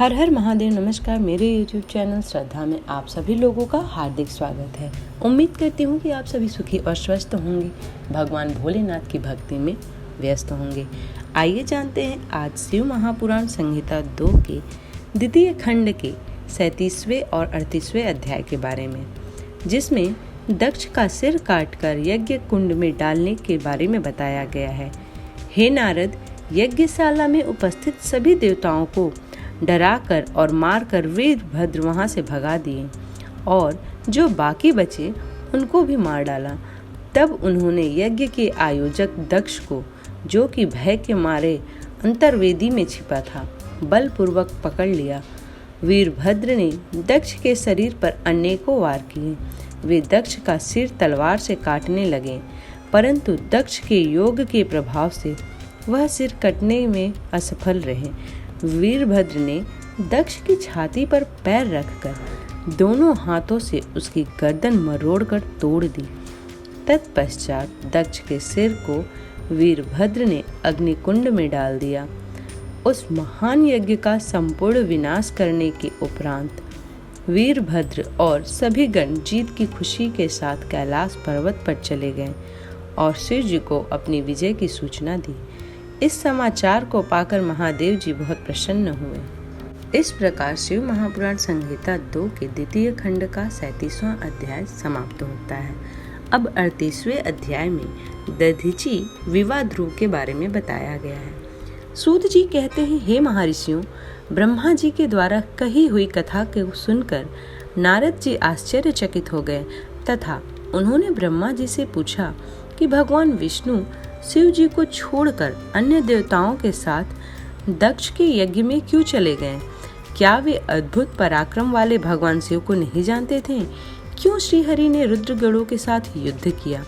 हर हर महादेव। नमस्कार। मेरे YouTube channel श्रद्धा में आप सभी लोगों का हार्दिक स्वागत है। उम्मीद करती हूँ कि आप सभी सुखी और स्वस्थ होंगे, भगवान भोलेनाथ की भक्ति में व्यस्त होंगे। आइए जानते हैं आज शिव महापुराण संहिता 2 के द्वितीय खंड के 37वें और 38वें अध्याय के बारे में, जिसमें दक्ष का सिर काटकर यज्ञ कुंड में डालने के बारे में बताया गया है। हे नारद, यज्ञशाला में उपस्थित सभी देवताओं को डराकर और मारकर वीरभद्र वहां से भगा दिए और जो बाकी बचे उनको भी मार डाला। तब उन्होंने यज्ञ के आयोजक दक्ष को, जो कि भय के मारे अंतर्वेदी में छिपा था, बलपूर्वक पकड़ लिया। वीरभद्र ने दक्ष के शरीर पर अनेकों वार किए। वे दक्ष का सिर तलवार से काटने लगे, परंतु दक्ष के योग के प्रभाव से वह सिर कटने में असफल रहे। वीरभद्र ने दक्ष की छाती पर पैर रखकर दोनों हाथों से उसकी गर्दन मरोड़कर तोड़ दी। तत्पश्चात दक्ष के सिर को वीरभद्र ने अग्निकुंड में डाल दिया। उस महान यज्ञ का संपूर्ण विनाश करने के उपरांत वीरभद्र और सभी गण जीत की खुशी के साथ कैलाश पर्वत पर चले गए और शिव जी को अपनी विजय की सूचना दी। इस समाचार को पाकर महादेव जी बहुत प्रसन्न हुए। इस प्रकार शिव महापुराण संहिता 2 के द्वितीय खंड का 37वां अध्याय समाप्त होता है। अब 38वें अध्याय में दधीचि विवाह ध्रुव के बारे में बताया गया है। सूत जी कहते हैं, हे महर्षियों, ब्रह्मा जी के द्वारा कही हुई कथा को सुनकर नारद जी आश्चर्यचकित हो गए तथा उन्होंने ब्रह्मा जी से पूछा कि भगवान विष्णु शिव जी को छोड़कर अन्य देवताओं के साथ दक्ष के यज्ञ में क्यों चले गए? क्या वे अद्भुत पराक्रम वाले भगवान शिव को नहीं जानते थे? क्यों श्री हरि ने रुद्रगणों के साथ युद्ध किया?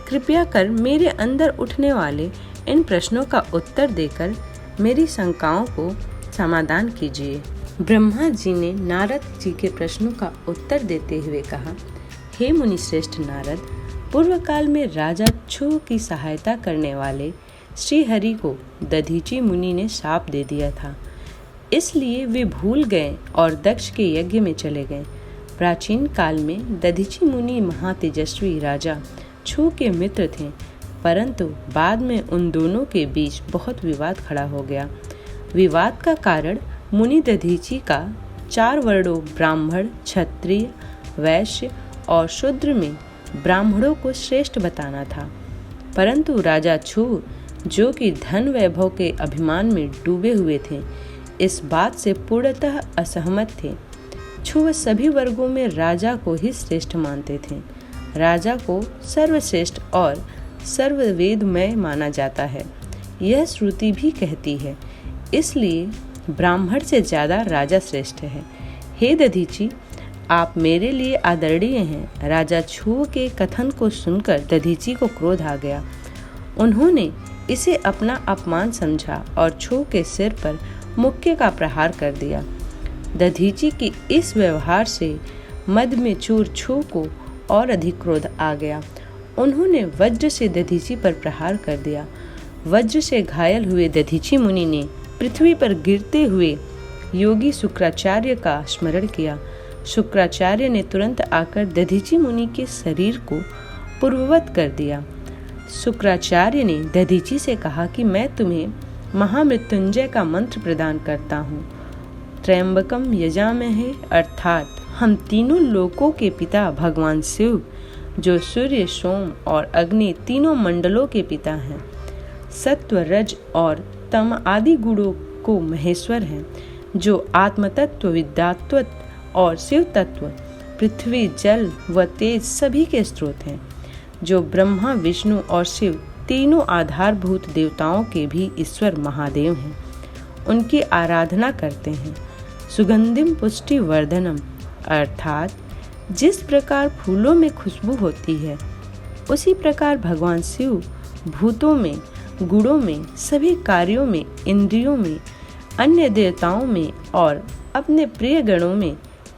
कृपया कर मेरे अंदर उठने वाले इन प्रश्नों का उत्तर देकर मेरी शंकाओं को समाधान कीजिए। ब्रह्मा जी ने नारद जी के प्रश्नों का उत्तर देते हुए कहा, हे मुनि श्रेष्ठ नारद, पूर्व काल में राजा छू की सहायता करने वाले श्री हरि को दधीचि मुनि ने शाप दे दिया था, इसलिए वे भूल गए और दक्ष के यज्ञ में चले गए। प्राचीन काल में दधीचि मुनि महातेजस्वी राजा छू के मित्र थे, परंतु बाद में उन दोनों के बीच बहुत विवाद खड़ा हो गया। विवाद का कारण मुनि दधीचि का 4 वर्णों ब्राह्मण, क्षत्रिय, वैश्य और शूद्र में ब्राह्मणों को श्रेष्ठ बताना था, परंतु राजा छू, जो कि धन वैभव के अभिमान में डूबे हुए थे, इस बात से पूर्णतः असहमत थे। छू सभी वर्गों में राजा को ही श्रेष्ठ मानते थे। राजा को सर्वश्रेष्ठ और सर्ववेदमय माना जाता है, यह श्रुति भी कहती है, इसलिए ब्राह्मण से ज्यादा राजा श्रेष्ठ है। हे दधीचि, आप मेरे लिए आदरणीय हैं। राजा छू के कथन को सुनकर दधीचि को क्रोध आ गया। उन्होंने इसे अपना अपमान समझा और छू के सिर पर मुक्के का प्रहार कर दिया। दधीचि की इस व्यवहार से मद में चूर छू को और अधिक क्रोध आ गया। उन्होंने वज्र से दधीचि पर प्रहार कर दिया। वज्र से घायल हुए दधीचि मुनि ने पृथ्वी पर गिरते हुए योगी शुक्राचार्य का स्मरण किया। शुक्राचार्य ने तुरंत आकर दधीचि मुनि के शरीर को पूर्ववत कर दिया। शुक्राचार्य ने दधीचि से कहा कि मैं तुम्हें महामृत्युंजय का मंत्र प्रदान करता हूँ। त्र्यंबकम यजामहे, अर्थात हम तीनों लोकों के पिता भगवान शिव, जो सूर्य, सोम और अग्नि तीनों मंडलों के पिता हैं, सत्व, रज और तम आदि गुणों को महेश्वर हैं, जो आत्मतत्व, विद्यात्व और शिव तत्व, पृथ्वी, जल व तेज सभी के स्रोत हैं, जो ब्रह्मा, विष्णु और शिव तीनों आधारभूत देवताओं के भी ईश्वर महादेव हैं, उनकी आराधना करते हैं। सुगंधिम पुष्टि वर्धनम, अर्थात जिस प्रकार फूलों में खुशबू होती है, उसी प्रकार भगवान शिव भूतों में, गुणों में, सभी कार्यों में, इंद्रियों में, अन्य देवताओं में और अपने प्रिय गणों में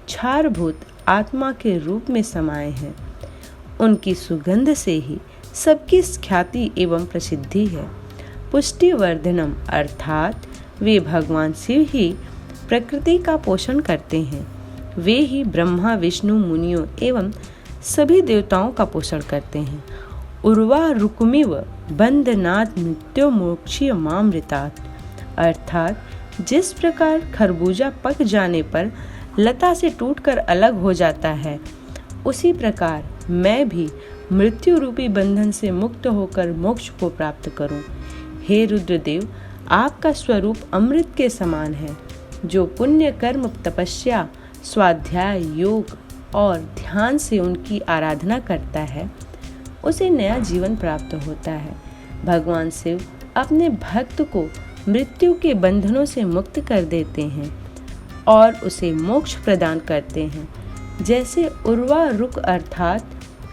क्षारभूत आत्मा के रूप में समाये हैं। उनकी सुगंध से ही सबकी ख्याति एवं प्रसिद्धि है। पुष्टिवर्धनम, अर्थात वे भगवान शिव ही प्रकृति का पोषण करते हैं। वे ही ब्रह्मा, विष्णु, मुनियों एवं सभी देवताओं का पोषण करते हैं। उर्वा रुक्मिव बंधनात् मृत्यो मोक्षीय मामृतात्, अर्थात जिस प्रकार खरबूजा पक जाने पर लता से टूटकर अलग हो जाता है, उसी प्रकार मैं भी मृत्यु रूपी बंधन से मुक्त होकर मोक्ष को प्राप्त करूं। हे रुद्रदेव, आपका स्वरूप अमृत के समान है। जो पुण्य कर्म, तपस्या, स्वाध्याय, योग और ध्यान से उनकी आराधना करता है, उसे नया जीवन प्राप्त होता है। भगवान शिव अपने भक्त को मृत्यु के बंधनों से मुक्त कर देते हैं और उसे मोक्ष प्रदान करते हैं। जैसे उर्वा रुक अर्थात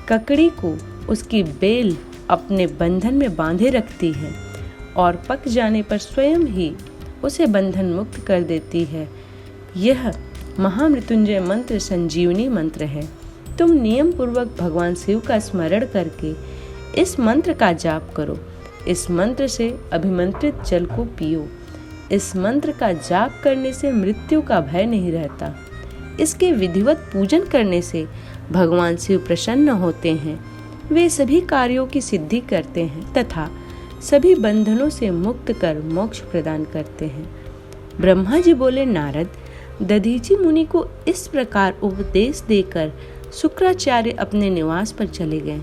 ककड़ी को उसकी बेल अपने बंधन में बांधे रखती है और पक जाने पर स्वयं ही उसे बंधन मुक्त कर देती है, यह महामृत्युंजय मंत्र संजीवनी मंत्र है। तुम नियम पूर्वक भगवान शिव का स्मरण करके इस मंत्र का जाप करो। इस मंत्र से अभिमंत्रित जल को पियो। इस मंत्र का जाप करने से मृत्यु का भय नहीं रहता। इसके विधिवत पूजन करने से भगवान शिव प्रसन्न होते हैं। वे सभी कार्यों की सिद्धि करते हैं तथा सभी बंधनों से मुक्त कर मोक्ष प्रदान करते हैं। ब्रह्मा जी बोले, नारद, दधीची मुनि को इस प्रकार उपदेश देकर शुक्राचार्य अपने निवास पर चले गए।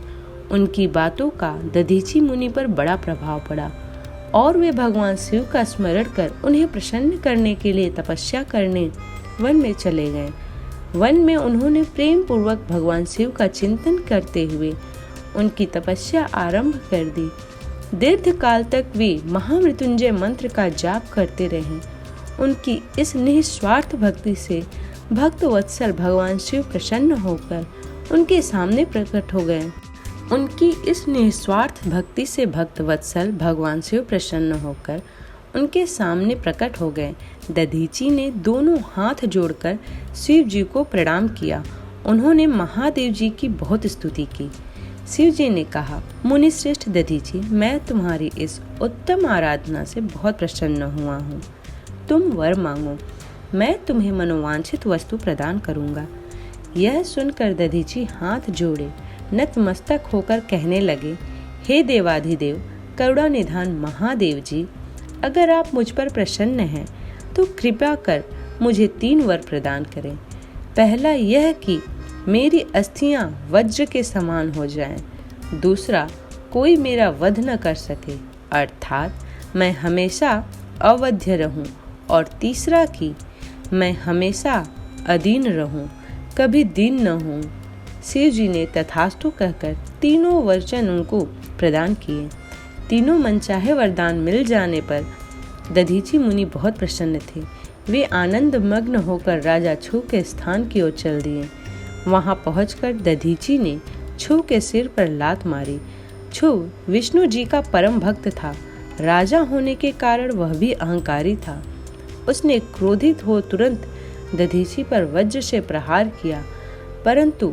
उनकी बातों का दधीची मुनि पर बड़ा प्रभाव पड़ा और वे भगवान शिव का स्मरण कर उन्हें प्रसन्न करने के लिए तपस्या करने वन में चले गए। वन में उन्होंने प्रेम पूर्वक भगवान शिव का चिंतन करते हुए उनकी तपस्या आरंभ कर दी। दीर्घ काल तक वे महामृत्युंजय मंत्र का जाप करते रहे। उनकी इस निस्वार्थ भक्ति से भक्त वत्सल भगवान शिव प्रसन्न होकर उनके सामने प्रकट हो गए। उनकी इस निस्वार्थ भक्ति से भक्त वत्सल भगवान शिव प्रसन्न होकर उनके सामने प्रकट हो गए। दधीची ने दोनों हाथ जोड़कर शिव जी को प्रणाम किया। उन्होंने महादेव जी की बहुत स्तुति की। शिव जी ने कहा, मुनि श्रेष्ठ दधीची, मैं तुम्हारी इस उत्तम आराधना से बहुत प्रसन्न हुआ हूँ। तुम वर मांगो, मैं तुम्हें मनोवांछित वस्तु प्रदान करूँगा। यह सुनकर दधीची हाथ जोड़े नतमस्तक होकर कहने लगे, हे देवाधिदेव, करुणा निधान महादेव जी, अगर आप मुझ पर प्रसन्न हैं तो कृपया कर मुझे 3 वर प्रदान करें। पहला यह कि मेरी अस्थियां वज्र के समान हो जाएं। दूसरा, कोई मेरा वध न कर सके, अर्थात मैं हमेशा अवध्य रहूं। और तीसरा कि मैं हमेशा अधीन रहूं, कभी दीन न हूं। शिव जी ने तथास्तु कहकर तीनों वचन उनको प्रदान किए। तीनों मनचाहे वरदान मिल जाने पर दधीची मुनि बहुत प्रसन्न थे। वे आनंद मग्न होकर राजा छू के स्थान की ओर चल दिए। वहां पहुंचकर दधीची ने छू के सिर पर लात मारी। छू विष्णु जी का परम भक्त था। राजा होने के कारण वह भी अहंकारी था। उसने क्रोधित हो तुरंत दधीची पर वज्र से प्रहार किया, परंतु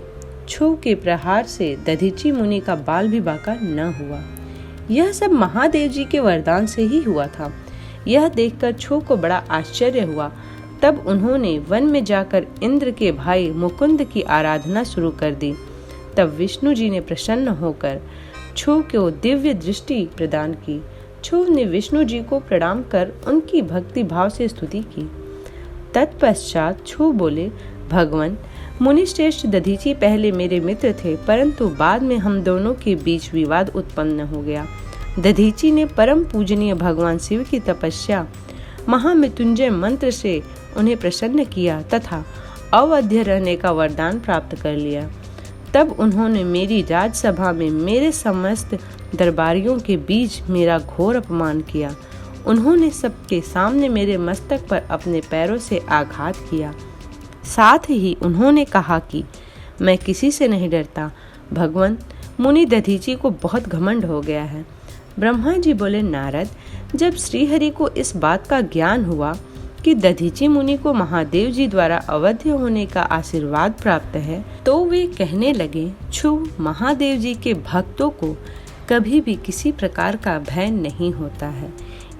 छू के प्रहार से दधीची मुनि का बाल भी बांका न हुआ। यह सब महादेव जी के वरदान से ही हुआ था। यह देखकर छू को बड़ा आश्चर्य हुआ। तब उन्होंने वन में जाकर इंद्र के भाई मुकुंद की आराधना शुरू कर दी। तब विष्णु जी ने प्रसन्न होकर छू को दिव्य दृष्टि प्रदान की। छू ने विष्णु जी को प्रणाम कर उनकी भक्ति भाव से स्तुति की। तत्पश्चात छू बोले, भगवान, मुनिश्रेष्ठ दधीची पहले मेरे मित्र थे, परंतु बाद में हम दोनों के बीच विवाद उत्पन्न हो गया। दधीची ने परम पूजनीय भगवान शिव की तपस्या महामृत्युंजय मंत्र से उन्हें प्रसन्न किया तथा अवध्य रहने का वरदान प्राप्त कर लिया। तब उन्होंने मेरी राजसभा में मेरे समस्त दरबारियों के बीच मेरा घोर अपमान किया। उन्होंने सबके सामने मेरे मस्तक पर अपने पैरों से आघात किया। साथ ही उन्होंने कहा कि मैं किसी से नहीं डरता। भगवान, मुनि दधीची को बहुत घमंड हो गया है। ब्रह्मा जी बोले, नारद, जब श्रीहरि को इस बात का ज्ञान हुआ कि दधीची मुनि को महादेव जी द्वारा अवध्य होने का आशीर्वाद प्राप्त है, तो वे कहने लगे, छू, महादेव जी के भक्तों को कभी भी किसी प्रकार का भय नहीं होता है।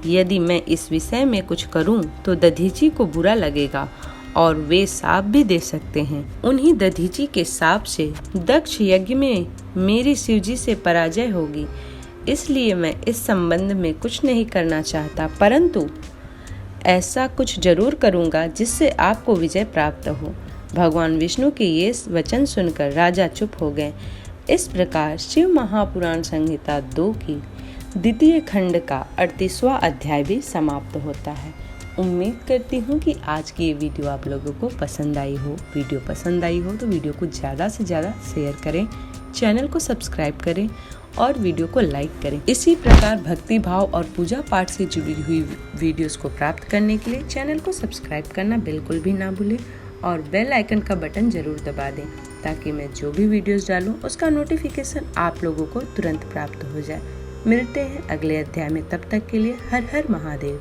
यदि मैं इस विषय में कुछ करूं तो दधीची को बुरा लगेगा और वे शाप भी दे सकते हैं। उन्हीं दधीची के शाप से दक्ष यज्ञ में मेरी शिवजी से पराजय होगी, इसलिए मैं इस संबंध में कुछ नहीं करना चाहता, परंतु ऐसा कुछ जरूर करूंगा जिससे आपको विजय प्राप्त हो। भगवान विष्णु के ये वचन सुनकर राजा चुप हो गए। इस प्रकार शिव महापुराण संहिता 2 की द्वितीय खंड का 38वां अध्याय भी समाप्त होता है। उम्मीद करती हूँ कि आज की ये वीडियो आप लोगों को पसंद आई हो। वीडियो पसंद आई हो तो वीडियो को ज़्यादा से ज़्यादा शेयर करें, चैनल को सब्सक्राइब करें और वीडियो को लाइक करें। इसी प्रकार भक्ति भाव और पूजा पाठ से जुड़ी हुई वीडियोस को प्राप्त करने के लिए चैनल को सब्सक्राइब करना बिल्कुल भी ना भूलें और बेल आइकन का बटन जरूर दबा दें, ताकि मैं जो भी वीडियोस डालूं उसका नोटिफिकेशन आप लोगों को तुरंत प्राप्त हो जाए। मिलते हैं अगले अध्याय में, तब तक के लिए हर हर महादेव।